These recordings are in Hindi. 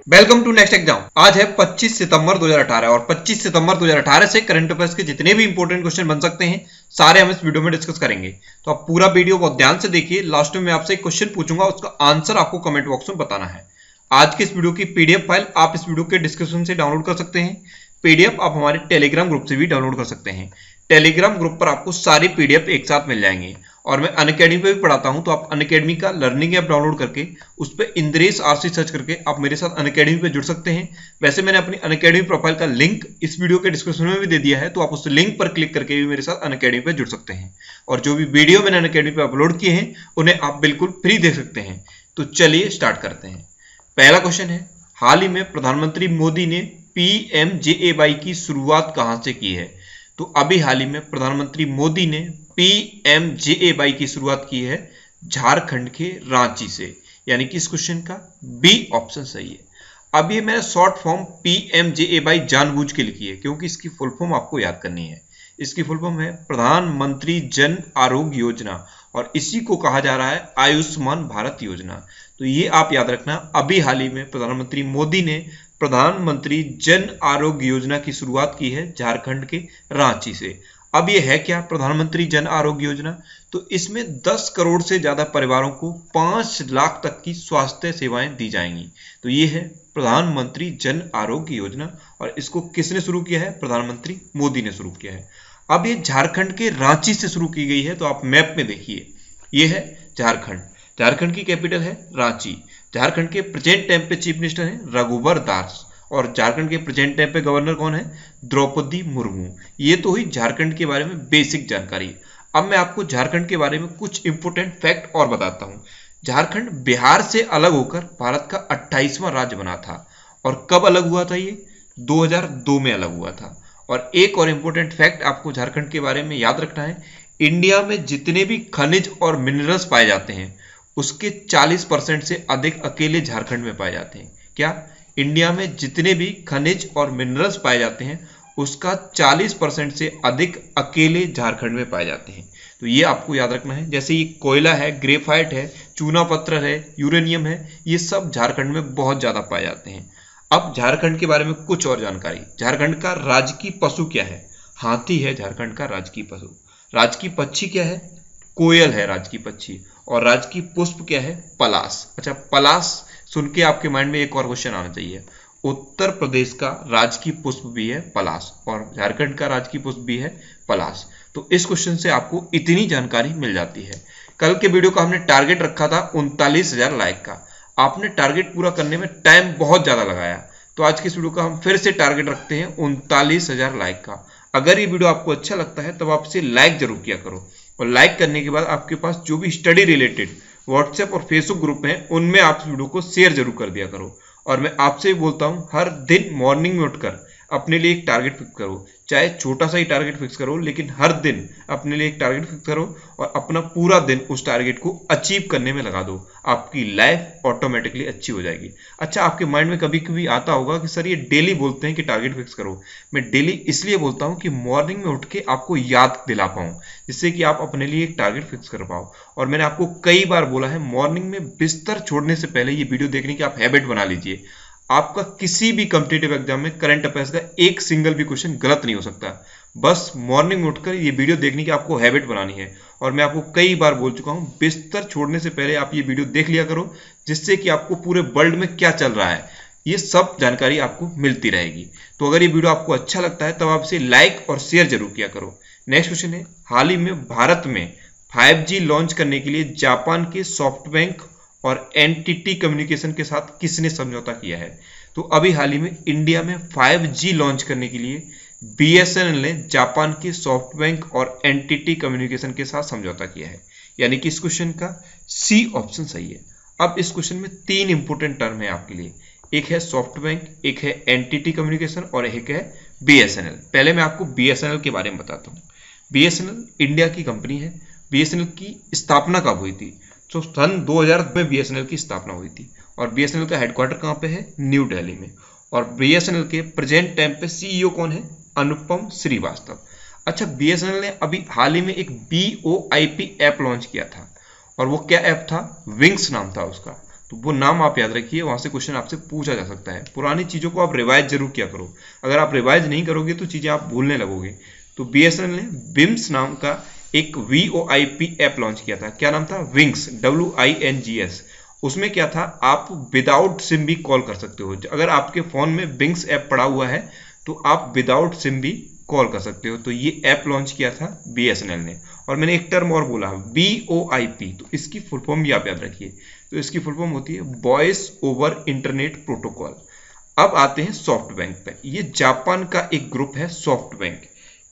Welcome to next exam. आज है 25 सितंबर 2018 और 25 सितंबर 2018 से करंट अफेयर्स के जितने भी इंपॉर्टेंट क्वेश्चन बन सकते हैं सारे हम इस वीडियो में डिस्कस करेंगे। तो आप पूरा वीडियो बहुत ध्यान से देखिए। लास्ट में मैं आपसे एक क्वेश्चन पूछूंगा, उसका आंसर आपको कमेंट बॉक्स में बताना है। आज के इस वीडियो की पीडीएफ फाइल आप इस वीडियो के डिस्क्रिप्शन से डाउनलोड कर सकते हैं। पीडीएफ आप हमारे टेलीग्राम ग्रुप से भी डाउनलोड कर सकते हैं। टेलीग्राम ग्रुप पर आपको सारी पीडीएफ एक साथ मिल जाएंगे। और मैं अनअकैडमी पे भी पढ़ाता हूं, तो आप अनअकैडमी का लर्निंग ऐप डाउनलोड करके उस पर इंद्रेश आरसी सर्च करके आप मेरे साथ अनअकैडमी पे जुड़ सकते हैं। वैसे मैंने अपनी अनअकैडमी प्रोफाइल का लिंक इस वीडियो के डिस्क्रिप्शन में भी दे दिया है, तो आप उस लिंक पर क्लिक करके भी मेरे साथ अनअकैडमी पे जुड़ सकते हैं। और जो भी वीडियो मैंने अनअकैडमी पे अपलोड किए हैं उन्हें आप बिल्कुल फ्री देख सकते हैं। तो चलिए स्टार्ट करते हैं। पहला क्वेश्चन है, हाल ही में प्रधानमंत्री मोदी ने पीएमजेएवाई की शुरुआत कहां से की है? तो अभी हाल ही में प्रधानमंत्री मोदी ने पीएमजेएवाई की शुरुआत की है झारखंड के रांची से, यानी कि इस क्वेश्चन का बी ऑप्शन सही है। अब ये मैंने शॉर्ट फॉर्म पीएमजेएवाई जानबूझ के लिखी है क्योंकि इसकी फुल फॉर्म आपको याद करनी है। इसकी फुल फॉर्म है प्रधानमंत्री जन आरोग्य योजना और इसी को कहा जा रहा है आयुष्मान भारत योजना। तो ये आप याद रखना, अभी हाल ही में प्रधानमंत्री मोदी ने प्रधानमंत्री जन आरोग्य योजना की शुरुआत की है झारखंड के रांची से। अब ये है क्या प्रधानमंत्री जन आरोग्य योजना? तो इसमें 10 करोड़ से ज्यादा परिवारों को 5 लाख तक की स्वास्थ्य सेवाएं दी जाएंगी। तो ये है प्रधानमंत्री जन आरोग्य योजना और इसको किसने शुरू किया है? प्रधानमंत्री मोदी ने शुरू किया है। अब ये झारखंड के रांची से शुरू की गई है, तो आप मैप में देखिए, ये है झारखंड। झारखंड की कैपिटल है रांची। झारखंड के प्रेजेंट टाइम पे चीफ मिनिस्टर हैं रघुवर दास और झारखंड के प्रेजेंट टाइम पे गवर्नर कौन है? द्रौपदी मुर्मू। ये तो हुई झारखंड के बारे में बेसिक जानकारी। अब मैं आपको झारखंड के बारे में कुछ इंपोर्टेंट फैक्ट और बताता हूं। झारखंड बिहार से अलग होकर भारत का 28वां राज्य बना था। और कब अलग हुआ था? ये 2002 में अलग हुआ था। और एक और इंपोर्टेंट फैक्ट आपको झारखंड के बारे में याद रखना है, इंडिया में जितने भी खनिज और मिनरल्स पाए जाते हैं उसके 40% से अधिक अकेले झारखंड में पाए जाते हैं। क्या? इंडिया में जितने भी खनिज और मिनरल्स पाए जाते हैं उसका 40% से अधिक अकेले झारखंड में पाए जाते हैं। तो ये आपको याद रखना है। जैसे ये कोयला है, ग्रेफाइट है, चूना पत्थर है, यूरेनियम है, ये सब झारखंड में बहुत ज्यादा पाए जाते हैं। अब झारखंड के बारे में कुछ और जानकारी। झारखंड का राजकीय पशु क्या है? हाथी है झारखंड का राजकीय पशु। राजकीय पक्षी क्या है? कोयल है राजकीय पक्षी। और राजकीय पुष्प क्या है? पलाश। अच्छा, पलाश सुन के आपके माइंड में एक और क्वेश्चन आना चाहिए। उत्तर प्रदेश का राजकीय पुष्प भी है पलाश और झारखंड का राजकीय पुष्प भी है पलाश। तो इस क्वेश्चन से आपको इतनी जानकारी मिल जाती है। कल के वीडियो का हमने टारगेट रखा था 39,000 लाइक का। आपने टारगेट पूरा करने में टाइम बहुत ज्यादा लगाया, तो आज के इस वीडियो का हम फिर से टारगेट रखते हैं 39,000 लाइक का। अगर ये वीडियो आपको अच्छा लगता है तब आप इसे लाइक जरूर किया करो और लाइक करने के बाद आपके पास जो भी स्टडी रिलेटेड व्हाट्सएप और फेसबुक ग्रुप हैं उनमें आप इस वीडियो को शेयर जरूर कर दिया करो। और मैं आपसे बोलता हूं, हर दिन मॉर्निंग में उठकर अपने लिए एक टारगेट फिक्स करो। चाहे छोटा सा ही टारगेट फिक्स करो, लेकिन हर दिन अपने लिए एक टारगेट फिक्स करो और अपना पूरा दिन उस टारगेट को अचीव करने में लगा दो। आपकी लाइफ ऑटोमेटिकली अच्छी हो जाएगी। अच्छा, आपके माइंड में कभी कभी आता होगा कि सर ये डेली बोलते हैं कि टारगेट फिक्स करो। मैं डेली इसलिए बोलता हूं कि मॉर्निंग में उठ के आपको याद दिला पाऊं, जिससे कि आप अपने लिए एक टारगेट फिक्स कर पाओ। और मैंने आपको कई बार बोला है, मॉर्निंग में बिस्तर छोड़ने से पहले ये वीडियो देखने की आप हैबिट बना लीजिए। आपका किसी भी कॉम्पिटिटिव एग्जाम में करंट अफेयर्स का एक सिंगल भी क्वेश्चन गलत नहीं हो सकता। बस मॉर्निंग में उठकर ये वीडियो देखने की आपको हैबिट बनानी है। और मैं आपको कई बार बोल चुका हूं, बिस्तर छोड़ने से पहले आप ये वीडियो देख लिया करो, जिससे कि आपको पूरे वर्ल्ड में क्या चल रहा है ये सब जानकारी आपको मिलती रहेगी। तो अगर ये वीडियो आपको अच्छा लगता है तब आप इसे लाइक और शेयर जरूर किया करो। नेक्स्ट क्वेश्चन है, हाल ही में भारत में 5G लॉन्च करने के लिए जापान के सॉफ्टबैंक और एनटीटी कम्युनिकेशन के साथ किसने समझौता किया है? तो अभी हाल ही में इंडिया में 5G लॉन्च करने के लिए बीएसएनएल ने जापान के सॉफ्टबैंक और एनटीटी कम्युनिकेशन के साथ समझौता किया है, यानी कि इस क्वेश्चन का सी ऑप्शन सही है। अब इस क्वेश्चन में 3 इंपोर्टेंट टर्म है आपके लिए, एक है सॉफ्टबैंक, एक है एनटीटी कम्युनिकेशन और एक है बीएसएनएल। पहले मैं आपको बीएसएनएल के बारे में बताता हूँ। बीएसएनएल इंडिया की कंपनी है। बीएसएनएल की स्थापना कब हुई थी? तो सन 2000 में बीएसएनएल की स्थापना हुई थी और बीएसएनएल का हेडक्वार्टर कहाँ पे है? न्यू दिल्ली में। और बीएसएनएल के प्रेजेंट टाइम पे सीईओ कौन है? अनुपम श्रीवास्तव। अच्छा, बीएसएनएल ने अभी हाल ही में एक BOIP ऐप लॉन्च किया था और वो क्या ऐप था? विंग्स नाम था उसका। तो तो वो नाम आप याद रखिए, वहां से क्वेश्चन आपसे पूछा जा सकता है। पुरानी चीजों को आप रिवाइज जरूर किया करो, अगर आप रिवाइज नहीं करोगे तो चीजें आप भूलने लगोगे। तो BSNL ने विम्स नाम का एक VoIP ऐप लॉन्च किया था। क्या नाम था? Wings, WINGS। उसमें क्या था, आप विदाउट सिम भी कॉल कर सकते हो। अगर आपके फोन में विंग्स ऐप पड़ा हुआ है तो आप विदाउट सिम भी कॉल कर सकते हो। तो ये ऐप लॉन्च किया था BSNL ने। और मैंने एक टर्म और बोला, VoIP, तो इसकी फुल फॉर्म भी आप याद रखिए। तो इसकी फुल फॉर्म होती है वॉइस ओवर इंटरनेट प्रोटोकॉल। अब आते हैं सॉफ्ट बैंक पे। ये जापान का एक ग्रुप है सॉफ्ट बैंक।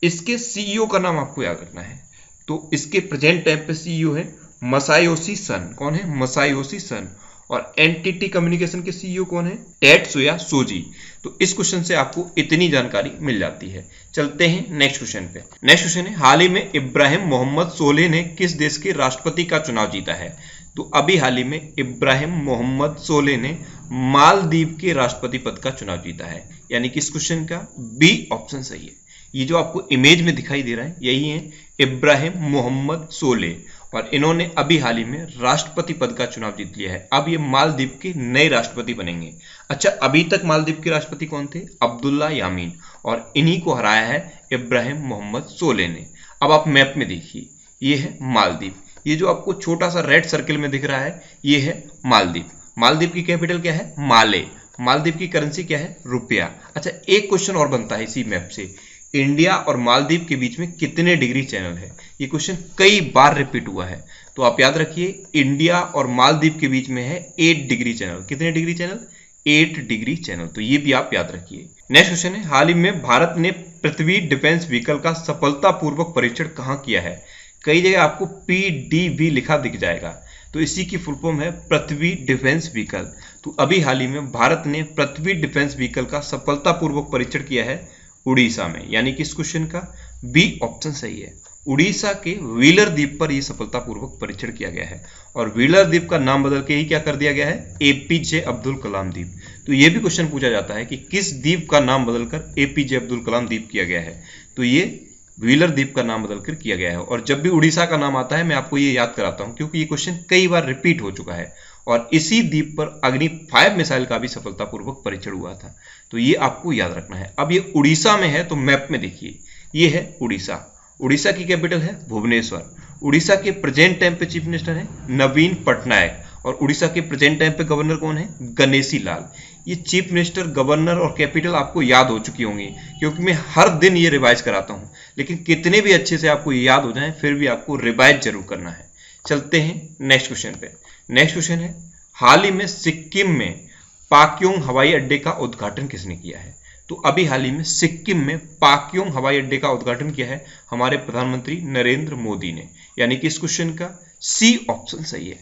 इसके CEO का नाम आपको याद रखना है। तो इसके प्रेजेंट टाइम पे CEO है मसायोशी सन। कौन है? मसायोशी सन। और एनटीटी कम्युनिकेशन के CEO कौन है? टेत्सुया सोजी। तो इस क्वेश्चन से आपको इतनी जानकारी मिल जाती है। चलते हैं नेक्स्ट क्वेश्चन पे। नेक्स्ट क्वेश्चन है, हाल ही में इब्राहिम मोहम्मद सोलेह ने किस देश के राष्ट्रपति का चुनाव जीता है? तो अभी हाल ही में इब्राहिम मोहम्मद सोलेह ने मालदीव के राष्ट्रपति पद का चुनाव जीता है। यानी कि इस क्वेश्चन का बी ऑप्शन सही है। ये जो आपको इमेज में दिखाई दे रहा है यही है इब्राहिम मोहम्मद सोलेह, और इन्होंने अभी हाल ही में राष्ट्रपति पद का चुनाव जीत लिया है। अब ये मालदीव के नए राष्ट्रपति बनेंगे। अच्छा, अभी तक मालदीव के राष्ट्रपति कौन थे? अब्दुल्ला यामीन, और इन्हीं को हराया है इब्राहिम मोहम्मद सोलेह ने। अब आप मैप में देखिए, ये है मालदीव। ये जो आपको छोटा सा रेड सर्किल में दिख रहा है ये है मालदीव। मालदीव की कैपिटल क्या है? माले। मालदीव की करेंसी क्या है? रुपया। अच्छा, एक क्वेश्चन और बनता है इसी मैप से, इंडिया और मालदीव के बीच में कितने डिग्री चैनल है? ये क्वेश्चन कई बार रिपीट हुआ है। तो आप याद रखिए, इंडिया और मालदीव के बीच में है 8 डिग्री चैनल। कितने डिग्री चैनल? 8 degree channel. तो ये भी आप याद रखिए। नेक्स्ट क्वेश्चन है, हाल ही में भारत ने पृथ्वी डिफेंस व्हीकल का सफलतापूर्वक परीक्षण कहां किया है? कई जगह आपको PDV लिखा दिख जाएगा, तो इसी की फुल फॉर्म है पृथ्वी डिफेंस व्हीकल। तो अभी हाल ही में भारत ने पृथ्वी डिफेंस व्हीकल का सफलतापूर्वक परीक्षण किया है उड़ीसा में। यानी कि इस क्वेश्चन का बी ऑप्शन सही है। उड़ीसा के व्हीलर द्वीप पर यह सफलतापूर्वक परीक्षण किया गया है, और व्हीलर द्वीप का नाम बदल के ही क्या कर दिया गया है? APJ अब्दुल कलाम द्वीप। तो यह भी क्वेश्चन पूछा जाता है कि किस द्वीप का नाम बदलकर APJ अब्दुल कलाम द्वीप किया गया है? तो ये व्हीलर द्वीप का नाम बदलकर किया गया है। और जब भी उड़ीसा का नाम आता है मैं आपको ये याद कराता हूं, क्योंकि ये क्वेश्चन कई बार रिपीट हो चुका है। और इसी द्वीप पर अग्नि 5 मिसाइल का भी सफलतापूर्वक परीक्षण हुआ था। तो ये आपको याद रखना है। अब ये उड़ीसा में है, तो मैप में देखिए, ये है उड़ीसा। उड़ीसा की कैपिटल है भुवनेश्वर। उड़ीसा के प्रेजेंट टाइम पे चीफ मिनिस्टर है नवीन पटनायक, और उड़ीसा के प्रेजेंट टाइम पे गवर्नर कौन है? गणेशी लाल। ये चीफ मिनिस्टर, गवर्नर और कैपिटल आपको याद हो चुकी होंगी, क्योंकि मैं हर दिन ये रिवाइज कराता हूं। लेकिन कितने भी अच्छे से आपको ये याद हो जाए, फिर भी आपको रिवाइज जरूर करना है। चलते हैं नेक्स्ट क्वेश्चन पे। नेक्स्ट क्वेश्चन है, हाल ही में सिक्किम में पाक्योंग हवाई अड्डे का उद्घाटन किसने किया है? तो अभी हाल ही में सिक्किम में पाक्योंग हवाई अड्डे का उद्घाटन किया है हमारे प्रधानमंत्री नरेंद्र मोदी ने। यानी कि इस क्वेश्चन का सी ऑप्शन सही है।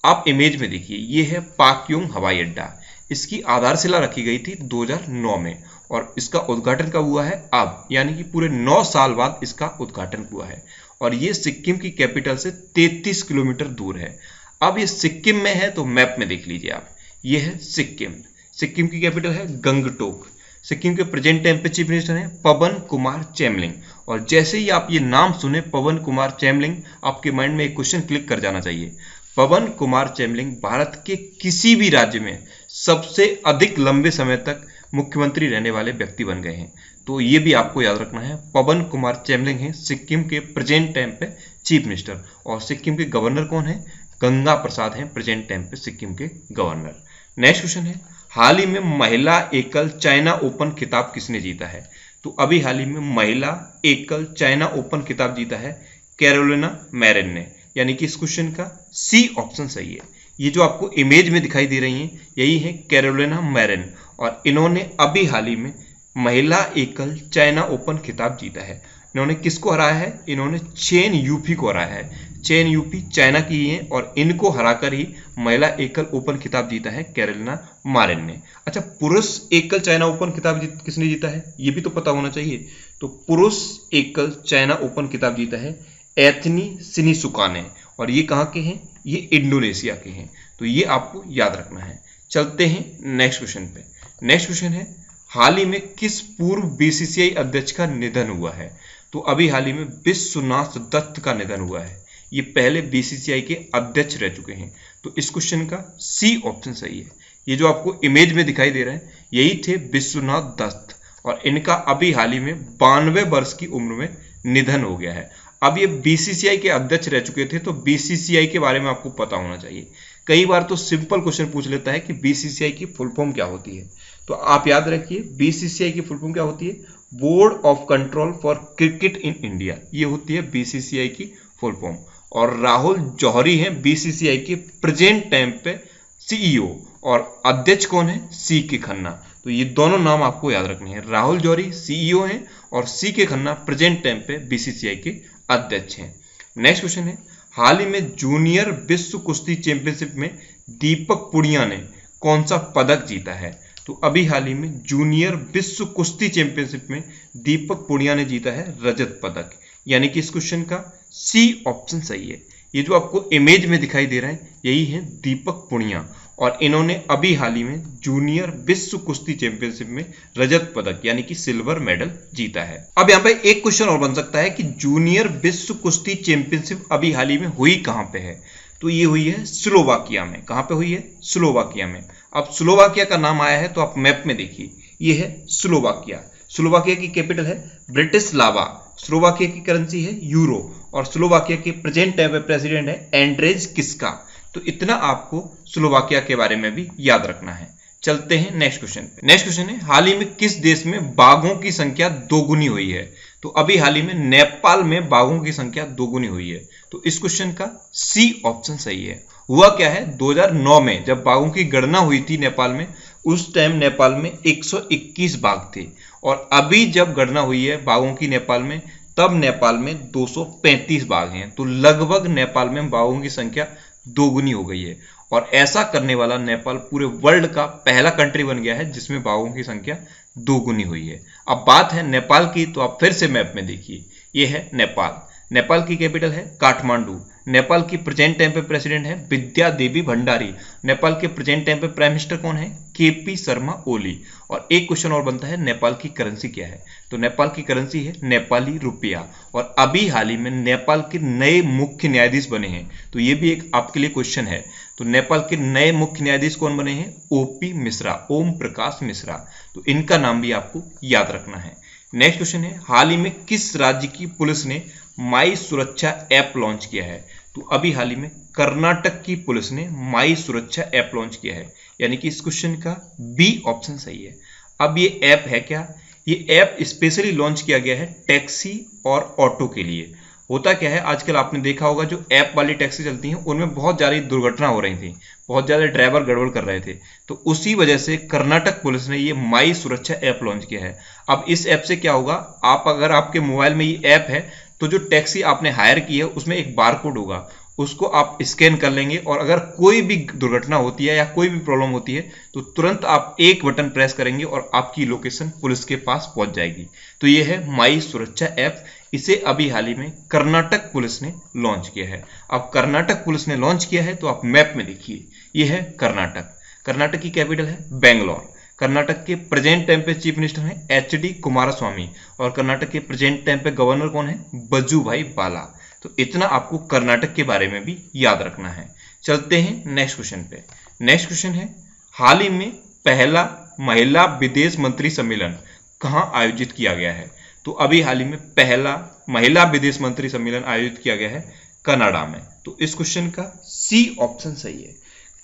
आप इमेज में देखिए, ये है पाक्योंग हवाई अड्डा। इसकी आधारशिला रखी गई थी 2009 में, और इसका उद्घाटन कब हुआ है? अब, यानी कि पूरे 9 साल बाद इसका उद्घाटन हुआ है। और ये सिक्किम की कैपिटल से 33 किलोमीटर दूर है। अब ये सिक्किम में है, तो मैप में देख लीजिए आप, ये है सिक्किम। सिक्किम की कैपिटल है गंगटोक। सिक्किम के प्रेजेंट टाइम पे चीफ मिनिस्टर हैं पवन कुमार चैमलिंग। और जैसे ही आप ये नाम सुने पवन कुमार चैमलिंग, आपके माइंड में एक क्वेश्चन क्लिक कर जाना चाहिए। पवन कुमार चैमलिंग भारत के किसी भी राज्य में सबसे अधिक लंबे समय तक मुख्यमंत्री रहने वाले व्यक्ति बन गए हैं। तो ये भी आपको याद रखना है। पवन कुमार चैमलिंग हैं सिक्किम के प्रेजेंट टाइम पे चीफ मिनिस्टर, और सिक्किम के गवर्नर कौन है? गंगा प्रसाद हैं प्रेजेंट टाइम पे सिक्किम के गवर्नर। नेक्स्ट क्वेश्चन है, हाल ही में महिला एकल चाइना ओपन खिताब किसने जीता है? तो अभी हाल ही में महिला एकल चाइना ओपन खिताब जीता है कैरोलिना मैरिन ने। यानी कि इस क्वेश्चन का सी ऑप्शन सही है। ये जो आपको इमेज में दिखाई दे रही हैं यही है कैरोलिना मैरिन, और इन्होंने अभी हाल ही में महिला एकल चाइना ओपन खिताब जीता है। इन्होंने किसको हराया है? इन्होंने चेन यूफी को हराया है। चेन यूफी चाइना की ही है, और इनको हराकर ही महिला एकल ओपन खिताब जीता है कैरोलिना मैरिन ने। अच्छा, पुरुष एकल चाइना ओपन खिताब किसने जीता है? ये भी तो पता होना चाहिए। तो पुरुष एकल चाइना ओपन खिताब जीता है एथनी सिनिसुका ने, और ये कहाँ के हैं? ये इंडोनेशिया के हैं। तो ये आपको याद रखना है। चलते हैं नेक्स्ट क्वेश्चन पे। नेक्स्ट क्वेश्चन है, हाल ही में किस पूर्व BCCI अध्यक्ष का निधन हुआ है? तो अभी हाल ही में विश्वनाथ दत्त का निधन हुआ है। ये पहले बीसीसीआई के अध्यक्ष रह चुके हैं। तो इस क्वेश्चन का सी ऑप्शन सही है। ये जो आपको इमेज में दिखाई दे रहा है यही थे विश्वनाथ दत्त, और इनका अभी हाल ही में 92 वर्ष की उम्र में निधन हो गया है। अब ये बीसीसीआई के अध्यक्ष रह चुके थे, तो बीसीसीआई के बारे में आपको पता होना चाहिए। कई बार तो सिंपल क्वेश्चन पूछ लेता है कि बीसीसीआई की फुल फॉर्म क्या होती है, तो आप याद रखिए बीसीसीआई की फुल फॉर्म क्या होती है, board of control for cricket in India, ये होती है बीसीसीआई की फुल फॉर्म। और राहुल जौहरी हैं बीसीसीआई के प्रेजेंट टाइम पे सीईओ, और अध्यक्ष कौन है, सी के खन्ना। तो ये दोनों नाम आपको याद रखने हैं, राहुल जौहरी सीईओ हैं और सी के खन्ना प्रेजेंट टाइम पे बीसीसीआई के अध्यक्ष हैं। नेक्स्ट क्वेश्चन है, हाल ही में जूनियर विश्व कुश्ती चैंपियनशिप में दीपक पुनिया ने कौन सा पदक जीता है। तो अभी हाल ही में जूनियर विश्व कुश्ती चैंपियनशिप में दीपक पुनिया ने जीता है रजत पदक, यानी कि इस क्वेश्चन का सी ऑप्शन सही है। ये जो आपको इमेज में दिखाई दे रहा है यही है दीपक पुनिया, और इन्होंने अभी हाल ही में जूनियर विश्व कुश्ती चैंपियनशिप में रजत पदक यानी कि सिल्वर मेडल जीता है। अब यहाँ पे एक क्वेश्चन और बन सकता है कि जूनियर विश्व कुश्ती चैंपियनशिप अभी हाल ही में हुई कहाँ पे है। तो ये हुई है स्लोवाकिया में। कहाँ पे हुई है, स्लोवाकिया में। अब स्लोवाकिया का नाम आया है तो आप मैप में देखिए, ये है स्लोवाकिया। स्लोवाकिया की कैपिटल है ब्रिटिस्लावा, स्लोवाकिया की करेंसी है यूरो, और स्लोवाकिया के प्रेजेंट टाइम पे प्रेसिडेंट है एंड्रेज किस्का। तो इतना आपको स्लोवाकिया के बारे में भी याद रखना है। चलते हैं नेक्स्ट क्वेश्चन पे। नेक्स्ट क्वेश्चन है, हाल ही में किस देश में बाघों की संख्या दोगुनी हुई है। तो अभी हाल ही में नेपाल में बाघों की संख्या दोगुनी हुई है। तो इस क्वेश्चन का सी ऑप्शन सही है। हुआ क्या है, 2009 में जब बाघों की गणना हुई थी नेपाल में, उस टाइम नेपाल में 121 बाघ थे, और अभी जब गणना हुई है बाघों की नेपाल में, तब नेपाल में 235 बाघ हैं। तो लगभग नेपाल में बाघों की संख्या दोगुनी हो गई है, और ऐसा करने वाला नेपाल पूरे वर्ल्ड का पहला कंट्री बन गया है जिसमें बाघों की संख्या दोगुनी हुई है। अब बात है नेपाल की, तो आप फिर से मैप में देखिए, ये है नेपाल। नेपाल की कैपिटल है काठमांडू। नेपाल की प्रेजेंट टाइम पे प्रेसिडेंट है विद्या देवी भंडारी। नेपाल के प्रेजेंट टाइम पे प्राइम मिनिस्टर कौन है, केपी शर्मा ओली। और एक क्वेश्चन और बनता है, नेपाल की करेंसी क्या है। तो नेपाल की करेंसी है नेपाली रुपया, और अभी हाल ही में नेपाल के नए मुख्य न्यायाधीश बने हैं। तो ये भी एक आपके लिए क्वेश्चन है। तो नेपाल के नए मुख्य न्यायाधीश कौन बने हैं, ओपी मिश्रा, ओम प्रकाश मिश्रा। तो इनका नाम भी आपको याद रखना है। नेक्स्ट क्वेश्चन है, हाल ही में किस राज्य की पुलिस ने माई सुरक्षा ऐप लॉन्च किया है। तो अभी हाल ही में कर्नाटक की पुलिस ने माई सुरक्षा ऐप लॉन्च किया है, यानी कि इस क्वेश्चन का बी ऑप्शन सही है। अब ये ऐप है क्या, ये ऐप स्पेशली लॉन्च किया गया है टैक्सी और ऑटो के लिए। होता क्या है, आजकल आपने देखा होगा जो ऐप वाली टैक्सी चलती हैं उनमें बहुत ज़्यादा दुर्घटना हो रही थी, बहुत ज़्यादा ड्राइवर गड़बड़ कर रहे थे। तो उसी वजह से कर्नाटक पुलिस ने ये माई सुरक्षा ऐप लॉन्च किया है। अब इस ऐप से क्या होगा, आप अगर आपके मोबाइल में ये ऐप है तो जो टैक्सी आपने हायर की है उसमें एक बारकोड होगा, उसको आप स्कैन कर लेंगे, और अगर कोई भी दुर्घटना होती है या कोई भी प्रॉब्लम होती है तो तुरंत आप एक बटन प्रेस करेंगे और आपकी लोकेशन पुलिस के पास पहुंच जाएगी। तो ये है माई सुरक्षा ऐप। इसे अभी हाल ही में कर्नाटक पुलिस ने लॉन्च किया है। अब कर्नाटक पुलिस ने लॉन्च किया है तो आप मैप में देखिए, ये है कर्नाटक। कर्नाटक की कैपिटल है बेंगलोर। कर्नाटक के प्रेजेंट टाइम पे चीफ मिनिस्टर हैं एच.डी. कुमारस्वामी, और कर्नाटक के प्रेजेंट टाइम पे गवर्नर कौन है, बजूभाई वाला। तो इतना आपको कर्नाटक के बारे में भी याद रखना है। चलते हैं नेक्स्ट क्वेश्चन पे। नेक्स्ट क्वेश्चन है, हाल ही में पहला महिला विदेश मंत्री सम्मेलन कहाँ आयोजित किया गया है। तो अभी हाल ही में पहला महिला विदेश मंत्री सम्मेलन आयोजित किया गया है कनाडा में। तो इस क्वेश्चन का सी ऑप्शन सही है।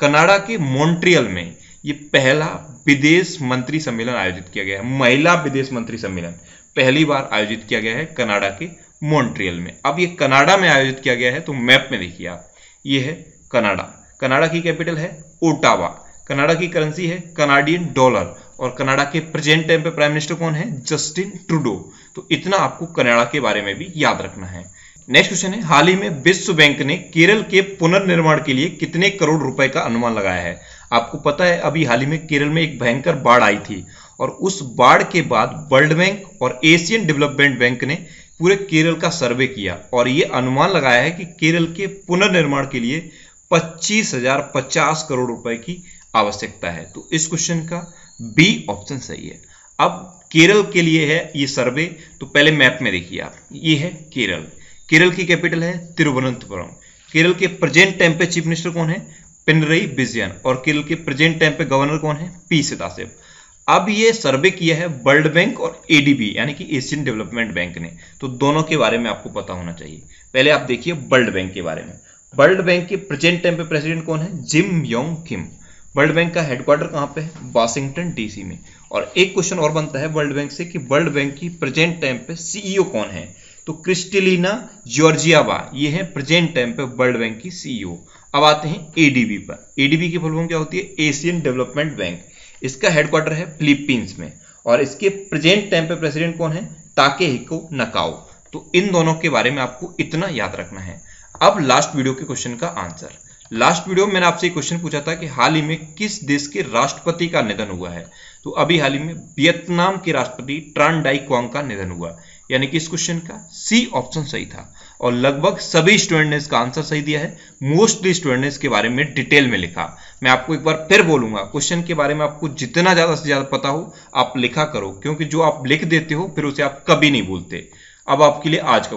कनाडा के मॉन्ट्रियल में ये पहला विदेश मंत्री सम्मेलन आयोजित किया गया है। महिला विदेश मंत्री सम्मेलन पहली बार आयोजित किया गया है कनाडा के मॉन्ट्रियल में। अब ये कनाडा में आयोजित किया गया है, तो मैप में देखिए आप, ये है कनाडा। कनाडा की कैपिटल है ओटावा। कनाडा की करेंसी है कनाडियन डॉलर, और कनाडा के प्रेजेंट टाइम पे प्राइम मिनिस्टर कौन है, जस्टिन ट्रूडो। तो इतना आपको कनाडा के बारे में भी याद रखना है। नेक्स्ट क्वेश्चन है, हाल ही में विश्व बैंक ने केरल के पुनर्निर्माण के लिए कितने करोड़ रुपए का अनुमान लगाया है। आपको पता है अभी हाल ही में केरल में एक भयंकर बाढ़ आई थी, और उस बाढ़ के बाद वर्ल्ड बैंक और एशियन डेवलपमेंट बैंक ने पूरे केरल का सर्वे किया, और ये अनुमान लगाया है कि केरल के पुनर्निर्माण के लिए 25,050 करोड़ रुपए की आवश्यकता है। तो इस क्वेश्चन का बी ऑप्शन सही है। अब केरल के लिए है ये सर्वे, तो पहले मैप में देखिए आप, ये है केरल। केरल की कैपिटल है तिरुवनंतपुरम। केरल के प्रेजेंट टाइम पे चीफ मिनिस्टर कौन है? पिनरई विजयन। और केरल के प्रेजेंट टाइम पे गवर्नर कौन है? पी सदाशिव। अब ये सर्वे किया है वर्ल्ड बैंक और एडीबी यानी कि एशियन डेवलपमेंट बैंक ने, तो दोनों के बारे में आपको पता होना चाहिए। पहले आप देखिए वर्ल्ड बैंक के बारे में। वर्ल्ड बैंक के प्रेजेंट टाइम पे प्रेसिडेंट कौन है? Jim Yong Kim. World bank का हेडक्वार्टर कहां पे है? वाशिंगटन डीसी में। और एक क्वेश्चन और बनता है वर्ल्ड बैंक से कि वर्ल्ड बैंक की प्रेजेंट टाइम पे सीईओ कौन है? तो क्रिस्टेलिना जॉर्जियावा, ये है प्रेजेंट टाइम पे वर्ल्ड बैंक की सीईओ। अब आते हैं एडीबी पर। एडीबी की फुल फॉर्म क्या होती है? Asian development bank. इसका हेडक्वार्टर है फिलीपींस में और इसके प्रेजेंट टाइम पे प्रेसिडेंट कौन है? Takehiko Nakao. तो इन दोनों के बारे में आपको इतना याद रखना है। अब लास्ट वीडियो के क्वेश्चन का आंसर। लास्ट वीडियो में मैंने आपसे एक क्वेश्चन पूछा था कि हाल ही में किस देश के राष्ट्रपति का निधन हुआ है? तो अभी हाल ही में वियतनाम के राष्ट्रपति ट्रान डाई क्वांग का निधन हुआ, यानी कि इस क्वेश्चन का सी ऑप्शन सही था। और लगभग सभी स्टूडेंट ने इसका आंसर सही दिया है। मोस्टली स्टूडेंट ने इसके बारे में डिटेल में लिखा। मैं आपको एक बार फिर बोलूंगा, क्वेश्चन के बारे में आपको जितना ज्यादा से ज्यादा पता हो आप लिखा करो, क्योंकि जो आप लिख देते हो फिर उसे आप कभी नहीं भूलते। अब आपके लिए आज का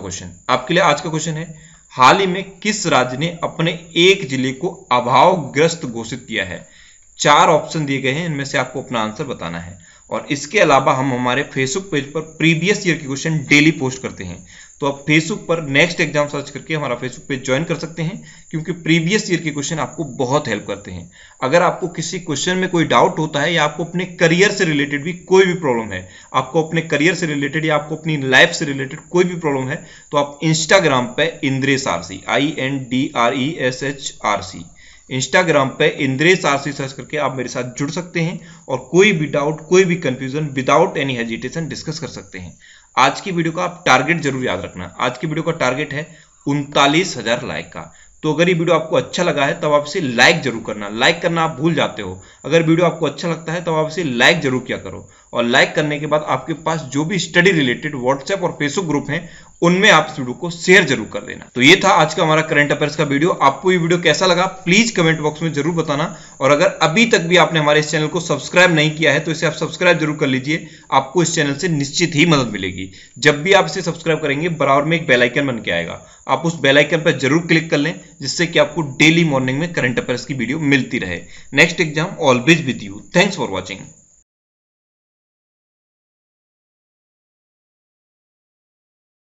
क्वेश्चन है, हाल ही में किस राज्य ने अपने एक जिले को अभावग्रस्त घोषित किया है? 4 ऑप्शन दिए गए हैं, इनमें से आपको अपना आंसर बताना है। और इसके अलावा हम हमारे फेसबुक पेज पर प्रीवियस ईयर के क्वेश्चन डेली पोस्ट करते हैं, तो आप फेसबुक पर नेक्स्ट एग्जाम सर्च करके हमारा फेसबुक पेज ज्वाइन कर सकते हैं, क्योंकि प्रीवियस ईयर के क्वेश्चन आपको बहुत हेल्प करते हैं। अगर आपको किसी क्वेश्चन में कोई डाउट होता है या आपको अपने करियर से रिलेटेड भी कोई भी प्रॉब्लम है, आपको अपने करियर से रिलेटेड या आपको अपनी लाइफ से रिलेटेड कोई भी प्रॉब्लम है, तो आप इंस्टाग्राम पे इंद्रेश आरसी INDRESHRC इंस्टाग्राम पे इंद्रेश आरसी सर्च करके आप मेरे साथ जुड़ सकते हैं और कोई भी डाउट, कोई भी confusion without any hesitation discuss कर सकते हैं। आज की वीडियो का आप टारगेट जरूर याद रखना। आज की वीडियो का टारगेट है 39,000 लाइक का। तो अगर ये वीडियो आपको अच्छा लगा है तब आप इसे लाइक जरूर करना। लाइक करना आप भूल जाते हो। अगर वीडियो आपको अच्छा लगता है तब आप इसे लाइक जरूर किया करो। और लाइक करने के बाद आपके पास जो भी स्टडी रिलेटेड व्हाट्सएप और फेसबुक ग्रुप हैं उनमें आप इस वीडियो को शेयर जरूर कर देना। तो ये था आज का हमारा करंट अफेयर्स का वीडियो। आपको ये वीडियो कैसा लगा प्लीज कमेंट बॉक्स में जरूर बताना। और अगर अभी तक भी आपने हमारे इस चैनल को सब्सक्राइब नहीं किया है तो इसे आप सब्सक्राइब जरूर कर लीजिए। आपको इस चैनल से निश्चित ही मदद मिलेगी। जब भी आप इसे सब्सक्राइब करेंगे बराबर में एक बेल आइकन बन के आएगा, आप उस बेल आइकन पर जरूर क्लिक कर लें, जिससे कि आपको डेली मॉर्निंग में करंट अफेयर्स की वीडियो मिलती रहे। Next exam always with you. Thanks for watching.